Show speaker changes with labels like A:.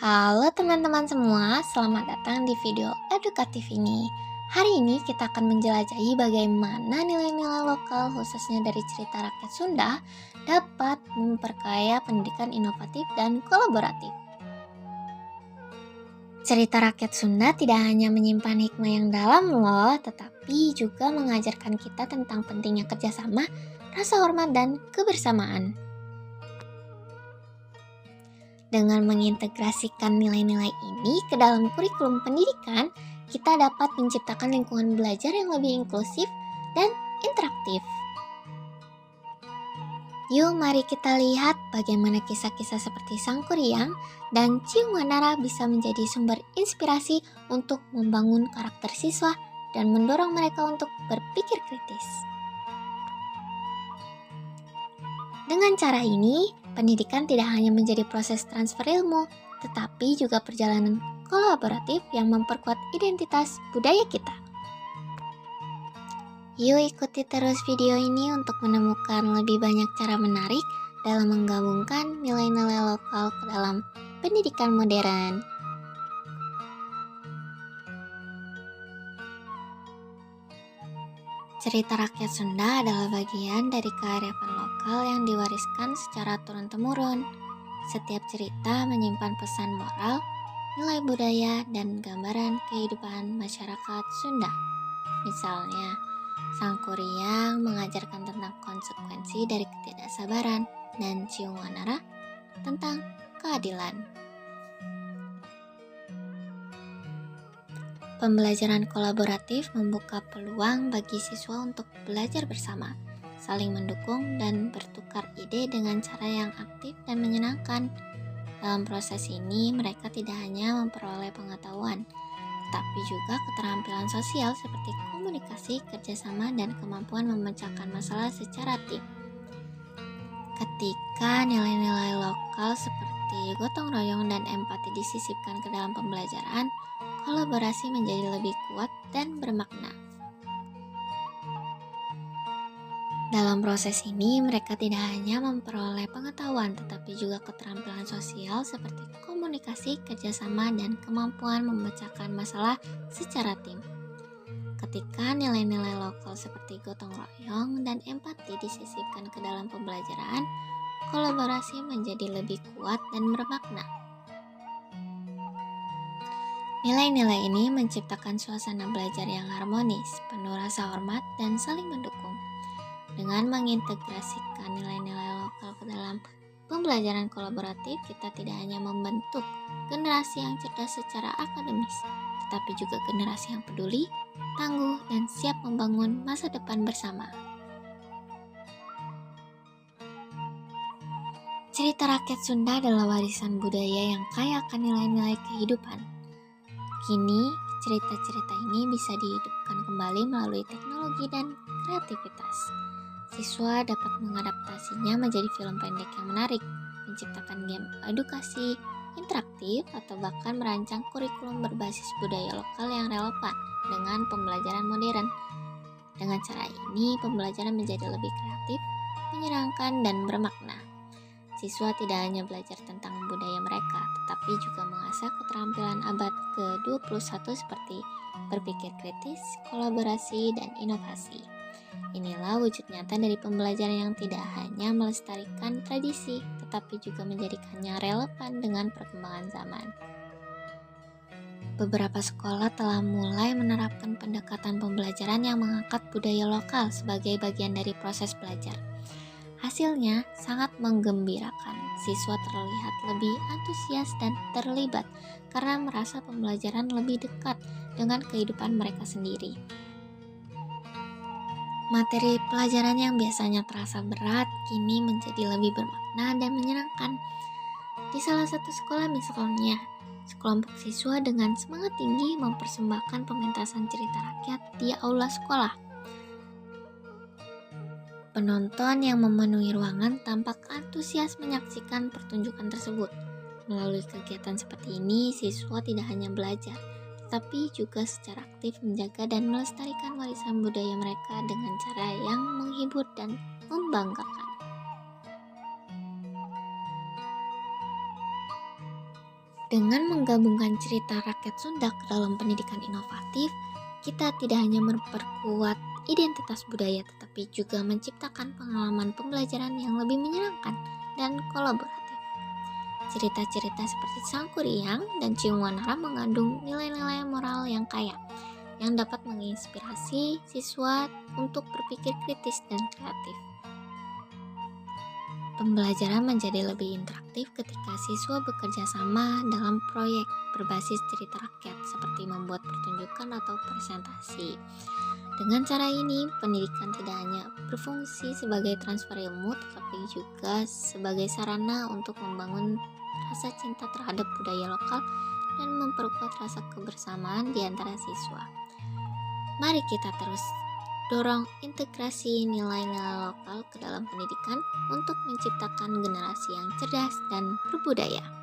A: Halo teman-teman semua, selamat datang di video edukatif ini. Hari ini kita akan menjelajahi bagaimana nilai-nilai lokal khususnya dari cerita rakyat Sunda dapat memperkaya pendidikan inovatif dan kolaboratif. Cerita rakyat Sunda tidak hanya menyimpan hikmah yang dalam loh, tetapi juga mengajarkan kita tentang pentingnya kerjasama, rasa hormat, dan kebersamaan. Dengan mengintegrasikan nilai-nilai ini ke dalam kurikulum pendidikan, kita dapat menciptakan lingkungan belajar yang lebih inklusif dan interaktif. Yuk mari kita lihat bagaimana kisah-kisah seperti Sangkuriang dan Ciung bisa menjadi sumber inspirasi untuk membangun karakter siswa dan mendorong mereka untuk berpikir kritis. Dengan cara ini, pendidikan tidak hanya menjadi proses transfer ilmu, tetapi juga perjalanan kolaboratif yang memperkuat identitas budaya kita. Yuk ikuti terus video ini untuk menemukan lebih banyak cara menarik dalam menggabungkan nilai-nilai lokal ke dalam pendidikan modern. Cerita rakyat Sunda adalah bagian dari kearifan lokal yang diwariskan secara turun-temurun. Setiap cerita menyimpan pesan moral, nilai budaya, dan gambaran kehidupan masyarakat Sunda. Misalnya, Sangkuriang mengajarkan tentang konsekuensi dari ketidaksabaran dan Ciung Wanara tentang keadilan. Pembelajaran kolaboratif membuka peluang bagi siswa untuk belajar bersama, saling mendukung, dan bertukar ide dengan cara yang aktif dan menyenangkan. Dalam proses ini, mereka tidak hanya memperoleh pengetahuan, tetapi juga keterampilan sosial seperti komunikasi, kerjasama, dan kemampuan memecahkan masalah secara tim. Ketika nilai-nilai lokal seperti gotong royong dan empati disisipkan ke dalam pembelajaran, kolaborasi menjadi lebih kuat dan bermakna. Dalam proses ini, mereka tidak hanya memperoleh pengetahuan, tetapi juga keterampilan sosial seperti komunikasi, kerjasama, dan kemampuan memecahkan masalah secara tim. Ketika nilai-nilai lokal seperti gotong royong dan empati disisipkan ke dalam pembelajaran, kolaborasi menjadi lebih kuat dan bermakna. Nilai-nilai ini menciptakan suasana belajar yang harmonis, penuh rasa hormat, dan saling mendukung. Dengan mengintegrasikan nilai-nilai lokal ke dalam pembelajaran kolaboratif, kita tidak hanya membentuk generasi yang cerdas secara akademis, tetapi juga generasi yang peduli, tangguh, dan siap membangun masa depan bersama. Cerita rakyat Sunda adalah warisan budaya yang kaya akan nilai-nilai kehidupan. Kini, cerita-cerita ini bisa dihidupkan kembali melalui teknologi dan kreativitas. Siswa dapat mengadaptasinya menjadi film pendek yang menarik, menciptakan game edukasi interaktif, atau bahkan merancang kurikulum berbasis budaya lokal yang relevan dengan pembelajaran modern. Dengan cara ini, pembelajaran menjadi lebih kreatif, menyenangkan, dan bermakna. Siswa tidak hanya belajar tentang budaya mereka, tetapi juga mengasah keterampilan abad ke-21 seperti berpikir kritis, kolaborasi, dan inovasi. Inilah wujud nyata dari pembelajaran yang tidak hanya melestarikan tradisi, tetapi juga menjadikannya relevan dengan perkembangan zaman. Beberapa sekolah telah mulai menerapkan pendekatan pembelajaran yang mengangkat budaya lokal sebagai bagian dari proses belajar. Hasilnya sangat menggembirakan. Siswa terlihat lebih antusias dan terlibat karena merasa pembelajaran lebih dekat dengan kehidupan mereka sendiri. Materi pelajaran yang biasanya terasa berat kini menjadi lebih bermakna dan menyenangkan. Di salah satu sekolah misalnya, sekelompok siswa dengan semangat tinggi mempersembahkan pementasan cerita rakyat di aula sekolah. Penonton yang memenuhi ruangan tampak antusias menyaksikan pertunjukan tersebut. Melalui kegiatan seperti ini, siswa tidak hanya belajar, tetapi juga secara aktif menjaga dan melestarikan warisan budaya mereka dengan cara yang menghibur dan membanggakan. Dengan menggabungkan cerita rakyat Sunda ke dalam pendidikan inovatif, kita tidak hanya memperkuat identitas budaya tetapi juga menciptakan pengalaman pembelajaran yang lebih menyenangkan dan kolaboratif. Cerita-cerita seperti Sangkuriang dan Ciungwanara mengandung nilai-nilai moral yang kaya, yang dapat menginspirasi siswa untuk berpikir kritis dan kreatif. Pembelajaran menjadi lebih interaktif ketika siswa bekerja sama dalam proyek berbasis cerita rakyat seperti membuat pertunjukan atau presentasi. Dengan cara ini, pendidikan tidak hanya berfungsi sebagai transfer ilmu, tetapi juga sebagai sarana untuk membangun rasa cinta terhadap budaya lokal dan memperkuat rasa kebersamaan di antara siswa. Mari kita terus dorong integrasi nilai-nilai lokal ke dalam pendidikan untuk menciptakan generasi yang cerdas dan berbudaya.